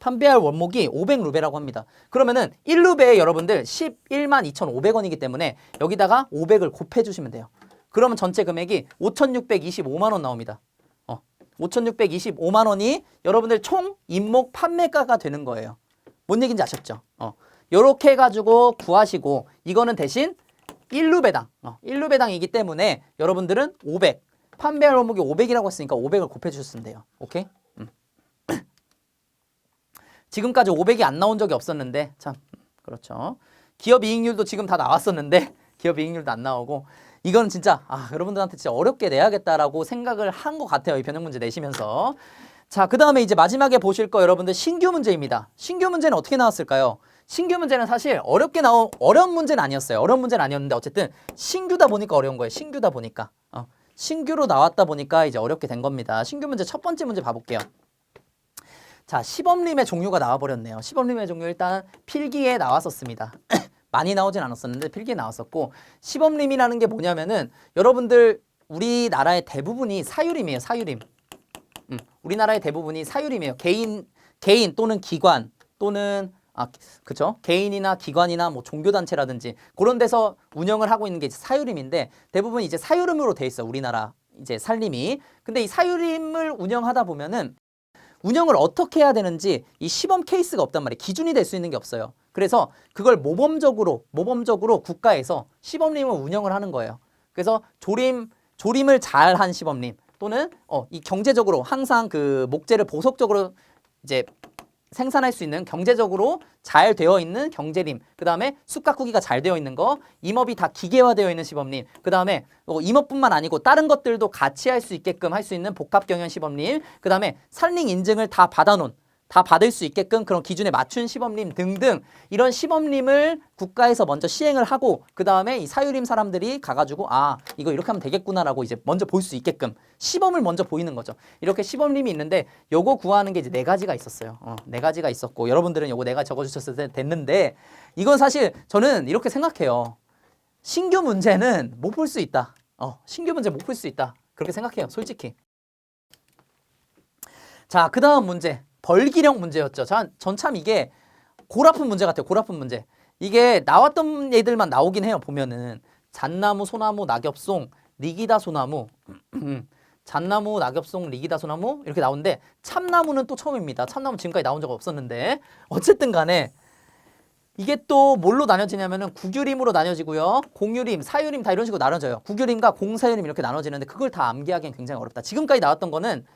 판매할 원목이 500루베라고 합니다. 그러면은 1루베에 여러분들 11만 2,500원이기 때문에 여기다가 500을 곱해주시면 돼요. 그러면 전체 금액이 5,625만 원 나옵니다. 5,625만 원이 여러분들 총 임목 판매가가 되는 거예요. 뭔 얘기인지 아셨죠? 요렇게 해가지고 구하시고 이거는 대신 1루배당 1루배당이기 때문에 여러분들은 500 판매할 원목이 500이라고 했으니까 500을 곱해주셨으면 돼요. 오케이? 지금까지 500이 안 나온 적이 없었는데 참 그렇죠. 기업 이익률도 지금 다 나왔었는데 기업 이익률도 안 나오고 이건 진짜 여러분들한테 진짜 어렵게 내야겠다라고 생각을 한 것 같아요. 이 변형 문제 내시면서. 자, 그 다음에 이제 마지막에 보실 거 여러분들 신규 문제입니다. 신규 문제는 어떻게 나왔을까요? 신규 문제는 사실 어려운 문제는 아니었어요. 어려운 문제는 아니었는데 어쨌든 신규다 보니까 어려운 거예요. 신규다 보니까. 신규로 나왔다 보니까 이제 어렵게 된 겁니다. 신규 문제 첫 번째 문제 봐볼게요. 자, 시범림의 종류가 나와버렸네요. 시범림의 종류 일단 필기에 나왔었습니다. 많이 나오진 않았었는데 필기에 나왔었고, 시범림이라는 게 뭐냐면은 여러분들 우리나라의 대부분이 사유림이에요. 사유림. 우리나라의 대부분이 사유림이에요. 개인 또는 기관 또는 그쵸? 개인이나 기관이나 뭐 종교단체라든지 그런 데서 운영을 하고 있는 게 이제 사유림인데, 대부분 이제 사유림으로 돼 있어. 우리나라 이제 살림이. 근데 이 사유림을 운영하다 보면은 운영을 어떻게 해야 되는지 이 시범 케이스가 없단 말이에요. 기준이 될 수 있는 게 없어요. 그래서 그걸 모범적으로 국가에서 시범림을 운영을 하는 거예요. 그래서 조림을 잘한 시범림 또는 이 경제적으로 항상 그 목재를 보석적으로 이제 생산할 수 있는 경제적으로 잘 되어 있는 경제림, 그 다음에 숯가꾸기가 잘 되어 있는 거, 임업이 다 기계화되어 있는 시범림, 그 다음에 임업뿐만 아니고 다른 것들도 같이 할 수 있게끔 할 수 있는 복합경영 시범림, 그 다음에 산링 인증을 다 받을 수 있게끔 그런 기준에 맞춘 시범림 등등, 이런 시범림을 국가에서 먼저 시행을 하고 그 다음에 이 사유림 사람들이 가가지고 이거 이렇게 하면 되겠구나라고 이제 먼저 볼 수 있게끔 시범을 먼저 보이는 거죠. 이렇게 시범림이 있는데 요거 구하는 게 이제 4가지가 있었어요. 4가지가 있었고 여러분들은 요거 4가지 적어주셨을 때 됐는데, 이건 사실 저는 이렇게 생각해요. 신규 문제는 못 풀 수 있다. 신규 문제 못 풀 수 있다. 그렇게 생각해요. 솔직히. 자, 그 다음 문제. 벌기령 문제였죠. 전 참 이게 골아픈 문제 같아요. 골아픈 문제. 이게 나왔던 애들만 나오긴 해요. 보면은 잣나무, 소나무, 낙엽송, 리기다 소나무, 잣나무, 낙엽송, 리기다 소나무 이렇게 나오는데, 참나무는 또 처음입니다. 참나무 지금까지 나온 적 없었는데, 어쨌든 간에 이게 또 뭘로 나눠지냐면은 구규림으로 나눠지고요. 공유림, 사유림 다 이런 식으로 나눠져요. 구규림과 공사유림 이렇게 나눠지는데 그걸 다 암기하기엔 굉장히 어렵다. 지금까지 나왔던 거는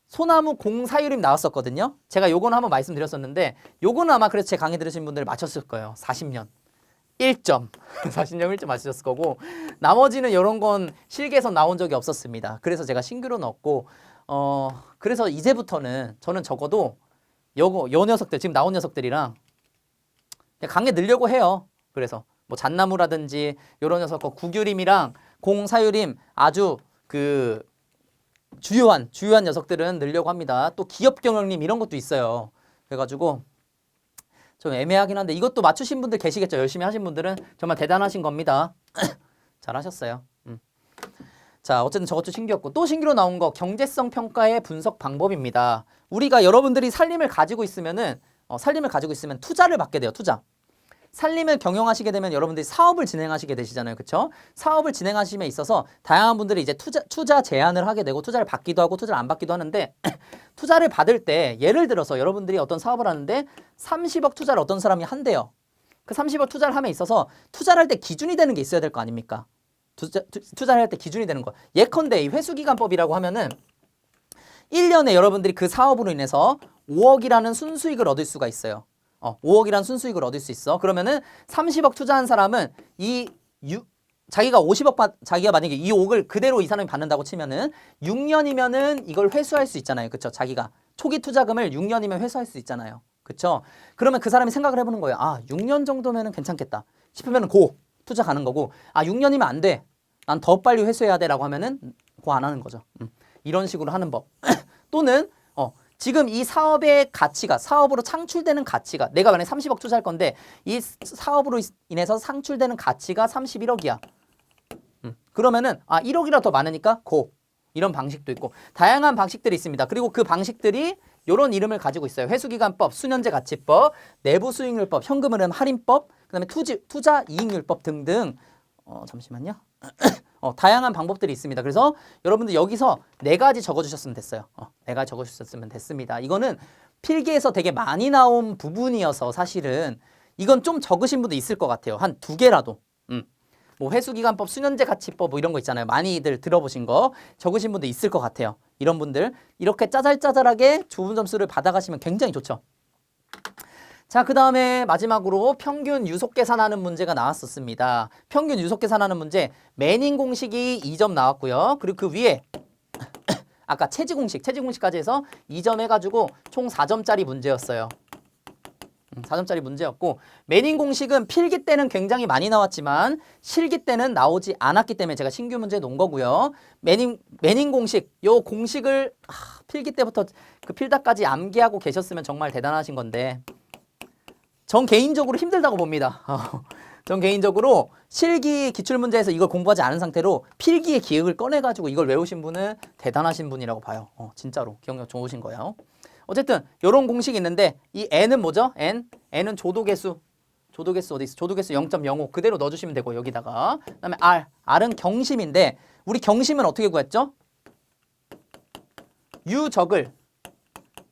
소나무, 공사유림 나왔었거든요. 제가 요거는 한번 말씀드렸었는데, 요거는 아마 그래서 제 강의 들으신 분들 맞췄을 거예요. 40년 1점 40년 1점 맞으셨을 거고, 나머지는 이런 건 실기에서 나온 적이 없었습니다. 그래서 제가 신규로 넣었고, 그래서 이제부터는 저는 적어도 요 녀석들 지금 나온 녀석들이랑 그냥 강의 늘려고 해요. 그래서 뭐 잣나무라든지 요런 녀석 거 구규림이랑 공사유림 아주 그 주요한 녀석들은 늘려고 합니다. 또 기업경영림 이런 것도 있어요. 그래가지고 좀 애매하긴 한데 이것도 맞추신 분들 계시겠죠. 열심히 하신 분들은 정말 대단하신 겁니다. 잘하셨어요. 자, 어쨌든 저것도 신규였고, 또 신규로 나온 거 경제성 평가의 분석 방법입니다. 우리가 여러분들이 살림을 가지고 있으면 투자를 받게 돼요. 투자. 살림을 경영하시게 되면 여러분들이 사업을 진행하시게 되시잖아요. 그렇죠? 사업을 진행하심에 있어서 다양한 분들이 이제 투자 제안을 하게 되고 투자를 받기도 하고 투자를 안 받기도 하는데, 투자를 받을 때 예를 들어서 여러분들이 어떤 사업을 하는데 30억 투자를 어떤 사람이 한대요. 그 30억 투자를 함에 있어서 투자를 할 때 기준이 되는 게 있어야 될 거 아닙니까? 투자를 할 때 기준이 되는 거. 예컨대 이 회수기간법이라고 하면은 1년에 여러분들이 그 사업으로 인해서 5억이라는 순수익을 얻을 수가 있어요. 5억이라는 순수익을 얻을 수 있어. 그러면은 30억 투자한 사람은 자기가 만약에 이 5억을 그대로 이 사람이 받는다고 치면은 6년이면은 이걸 회수할 수 있잖아요. 그쵸? 자기가 초기 투자금을 6년이면 회수할 수 있잖아요. 그쵸? 그러면 그 사람이 생각을 해보는 거예요. 6년 정도면은 괜찮겠다 싶으면은 투자 가는 거고, 6년이면 안 돼, 난 더 빨리 회수해야 돼 라고 하면은 안 하는 거죠. 이런 식으로 하는 법. 또는 지금 이 사업의 가치가, 사업으로 창출되는 가치가, 내가 만약에 30억 투자할 건데 이 사업으로 인해서 창출되는 가치가 31억이야. 그러면은 1억이라도 더 많으니까 이런 방식도 있고 다양한 방식들이 있습니다. 그리고 그 방식들이 이런 이름을 가지고 있어요. 회수기간법, 수년제 가치법, 내부수익률법, 현금흐름 할인법, 그다음에 투자 이익률법 등등. 잠시만요. 다양한 방법들이 있습니다. 그래서 여러분들 여기서 4가지 적어주셨으면 됐어요. 4가지 적어주셨으면 됐습니다. 이거는 필기에서 되게 많이 나온 부분이어서 사실은 이건 좀 적으신 분도 있을 것 같아요. 한 2개라도. 뭐 회수기간법, 수년제 가치법 뭐 이런 거 있잖아요. 많이들 들어보신 거 적으신 분도 있을 것 같아요. 이런 분들 이렇게 짜잘짜잘하게 좋은 점수를 받아가시면 굉장히 좋죠. 자, 그 다음에 마지막으로 평균 유속 계산하는 문제가 나왔었습니다. 평균 유속 계산하는 문제, 매닝 공식이 2점 나왔고요. 그리고 그 위에 아까 체지 공식까지 해서 2점 해가지고 총 4점짜리 문제였어요. 4점짜리 문제였고, 매닝 공식은 필기 때는 굉장히 많이 나왔지만 실기 때는 나오지 않았기 때문에 제가 신규 문제 놓은 거고요. 매닝 공식, 요 공식을 필기 때부터 그 필다까지 암기하고 계셨으면 정말 대단하신 건데 전 개인적으로 힘들다고 봅니다. 전 개인적으로 실기 기출문제에서 이걸 공부하지 않은 상태로 필기의 기억을 꺼내가지고 이걸 외우신 분은 대단하신 분이라고 봐요. 진짜로 기억력 좋으신 거예요. 어쨌든 이런 공식이 있는데 이 n은 뭐죠? n은 조도개수. 조도개수 어디 있어? 조도개수 0.05 그대로 넣어주시면 되고 여기다가 그다음에 r은 경심인데 우리 경심은 어떻게 구했죠? 유적을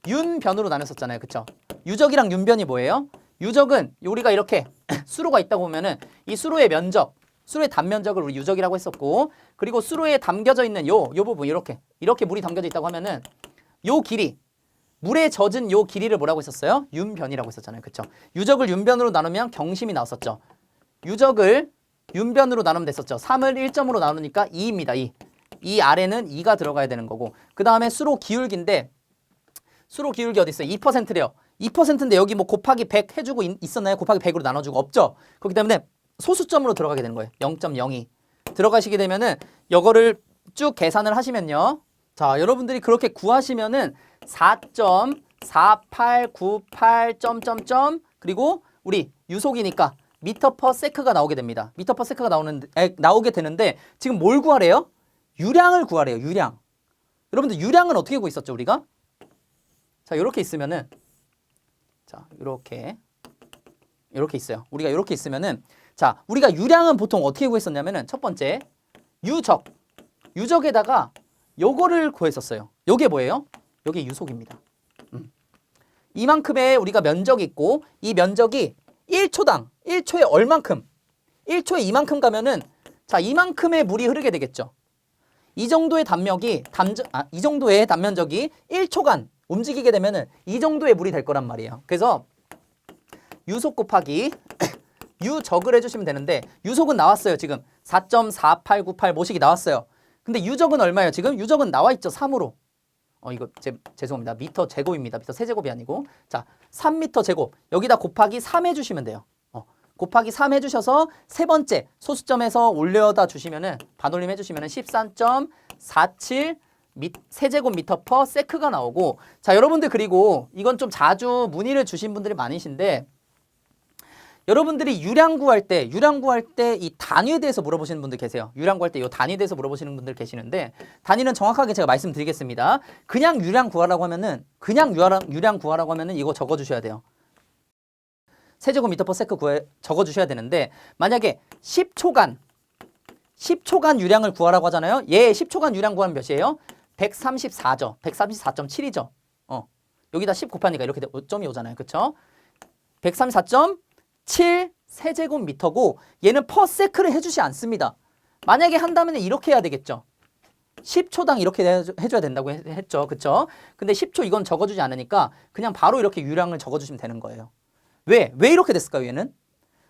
윤변으로 나눴었잖아요. 그쵸? 유적이랑 윤변이 뭐예요? 유적은 우리가 이렇게 수로가 있다고 보면은 이 수로의 면적, 수로의 단면적을 우리 유적이라고 했었고 그리고 수로에 담겨져 있는 요 부분 이렇게 물이 담겨져 있다고 하면은 요 길이 물에 젖은 요 길이를 뭐라고 했었어요? 윤변이라고 했었잖아요. 그쵸? 유적을 윤변으로 나누면 경심이 나왔었죠. 유적을 윤변으로 나누면 됐었죠. 3을 1점으로 나누니까 2입니다. 2. 이 아래는 2가 들어가야 되는 거고 그 다음에 수로 기울기인데 수로 기울기 어디 있어요? 2%래요. 2%인데 여기 뭐 곱하기 100 해주고 있었나요? 곱하기 100으로 나눠주고 없죠? 그렇기 때문에 소수점으로 들어가게 되는 거예요. 0.02 들어가시게 되면은 이거를 쭉 계산을 하시면요. 자, 여러분들이 그렇게 구하시면은 4.4898 점점점 그리고 우리 유속이니까 미터 퍼 세크가 나오게 됩니다. 미터 퍼 세크가 나오게 되는데 지금 뭘 구하래요? 유량을 구하래요. 유량. 여러분들 유량은 어떻게 구했었죠 우리가? 자, 이렇게 있으면은 자, 이렇게 있어요. 우리가 이렇게 있으면은 자, 우리가 유량은 보통 어떻게 구했었냐면은 첫 번째 유적에다가 요거를 구했었어요. 요게 뭐예요? 요게 유속입니다. 이만큼의 우리가 면적이 있고 이 면적이 1초에 얼만큼? 1초에 이만큼 가면은 자, 이만큼의 물이 흐르게 되겠죠. 이 정도의 이 정도의 단면적이 1초간 움직이게 되면은 이 정도의 물이 될 거란 말이에요. 그래서 유속 곱하기 유적을 해주시면 되는데 유속은 나왔어요. 지금 4.4898 모식이 나왔어요. 근데 유적은 얼마예요? 지금 유적은 나와 있죠. 3으로. 이거 죄송합니다. 미터 제곱입니다. 미터 세제곱이 아니고 자 3미터 제곱 여기다 곱하기 3 해주시면 돼요. 곱하기 3 해주셔서 세 번째 소수점에서 올려다 주시면은 반올림 해주시면은 13.47 세제곱미터 퍼 세크가 나오고 자 여러분들 그리고 이건 좀 자주 문의를 주신 분들이 많으신데 여러분들이 유량 구할 때 이 단위에 대해서 물어보시는 분들 계세요. 유량 구할 때 이 단위에 대해서 물어보시는 분들 계시는데 단위는 정확하게 제가 말씀드리겠습니다. 그냥 유량 구하라고 하면은 이거 적어주셔야 돼요. 세제곱미터 퍼 세크 적어주셔야 되는데 만약에 10초간 유량을 구하라고 하잖아요. 10초간 유량 구하면 몇이에요? 134죠. 134.7이죠. 여기다 10 곱하니까 이렇게 점이 오잖아요. 그쵸? 134.7 세제곱미터고 얘는 퍼 세크를 해주지 않습니다. 만약에 한다면 이렇게 해야 되겠죠. 10초당 이렇게 해줘야 된다고 했죠. 그쵸? 근데 10초 이건 적어주지 않으니까 그냥 바로 이렇게 유량을 적어주시면 되는 거예요. 왜 이렇게 됐을까요, 얘는?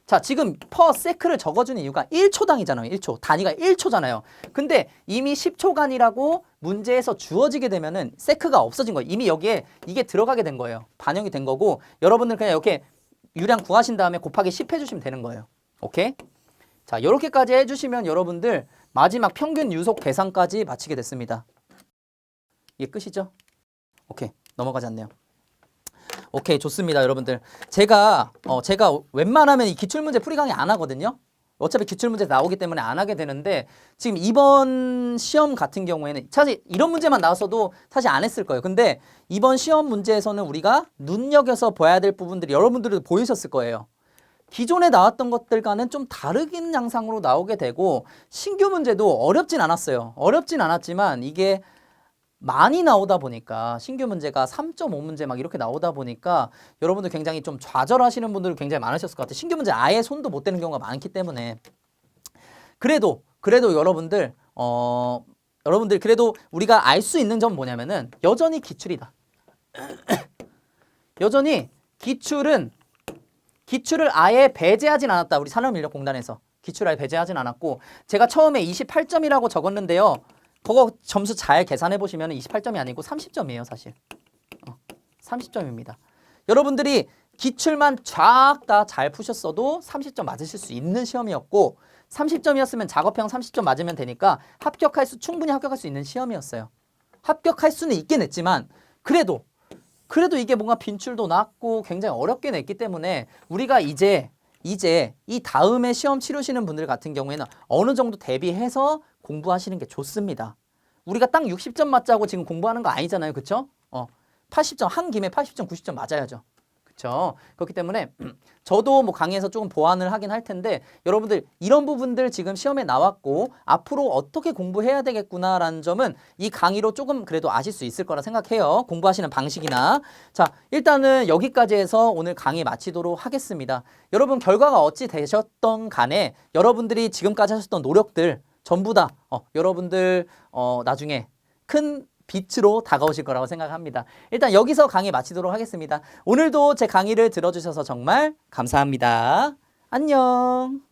자, 지금 퍼 세크를 적어주는 이유가 1초당이잖아요. 1초. 단위가 1초잖아요. 근데 이미 10초간이라고 문제에서 주어지게 되면은 세크가 없어진 거예요. 이미 여기에 이게 들어가게 된 거예요. 반영이 된 거고 여러분들 그냥 이렇게 유량 구하신 다음에 곱하기 10 해주시면 되는 거예요. 오케이? 자, 이렇게까지 해주시면 여러분들 마지막 평균 유속 계산까지 마치게 됐습니다. 이게 끝이죠? 오케이. 넘어가지 않네요. 오케이, 좋습니다, 여러분들. 제가 웬만하면 이 기출문제 풀이 강의 안 하거든요. 어차피 기출문제 나오기 때문에 안 하게 되는데 지금 이번 시험 같은 경우에는 사실 이런 문제만 나왔어도 사실 안 했을 거예요. 근데 이번 시험 문제에서는 우리가 눈여겨서 봐야 될 부분들이 여러분들도 보이셨을 거예요. 기존에 나왔던 것들과는 좀 다르긴 양상으로 나오게 되고 신규 문제도 어렵진 않았어요. 어렵진 않았지만 이게 많이 나오다 보니까 신규 문제가 3.5문제 막 이렇게 나오다 보니까 여러분들 굉장히 좀 좌절하시는 분들이 굉장히 많으셨을 것 같아요. 신규 문제 아예 손도 못 대는 경우가 많기 때문에 그래도 여러분들 그래도 우리가 알 수 있는 점은 뭐냐면은 여전히 기출이다. 여전히 기출을 아예 배제하진 않았다. 우리 산업인력공단에서 기출을 아예 배제하진 않았고 제가 처음에 28점이라고 적었는데요. 그거 점수 잘 계산해 보시면 28점이 아니고 30점이에요, 사실. 30점입니다. 여러분들이 기출만 쫙 다 잘 푸셨어도 30점 맞으실 수 있는 시험이었고 30점이었으면 작업형 30점 맞으면 되니까 충분히 합격할 수 있는 시험이었어요. 합격할 수는 있긴 했지만 그래도 이게 뭔가 빈출도 났고 굉장히 어렵게 냈기 때문에 우리가 이제 이 다음에 시험 치르시는 분들 같은 경우에는 어느 정도 대비해서 공부하시는 게 좋습니다. 우리가 딱 60점 맞자고 지금 공부하는 거 아니잖아요. 그쵸? 80점, 한 김에 80점, 90점 맞아야죠. 그쵸? 그렇기 때문에 저도 뭐 강의에서 조금 보완을 하긴 할 텐데 여러분들 이런 부분들 지금 시험에 나왔고 앞으로 어떻게 공부해야 되겠구나라는 점은 이 강의로 조금 그래도 아실 수 있을 거라 생각해요. 공부하시는 방식이나. 자, 일단은 여기까지 해서 오늘 강의 마치도록 하겠습니다. 여러분 결과가 어찌 되셨던 간에 여러분들이 지금까지 하셨던 노력들 전부 다 여러분들 나중에 큰 빛으로 다가오실 거라고 생각합니다. 일단 여기서 강의 마치도록 하겠습니다. 오늘도 제 강의를 들어주셔서 정말 감사합니다. 안녕.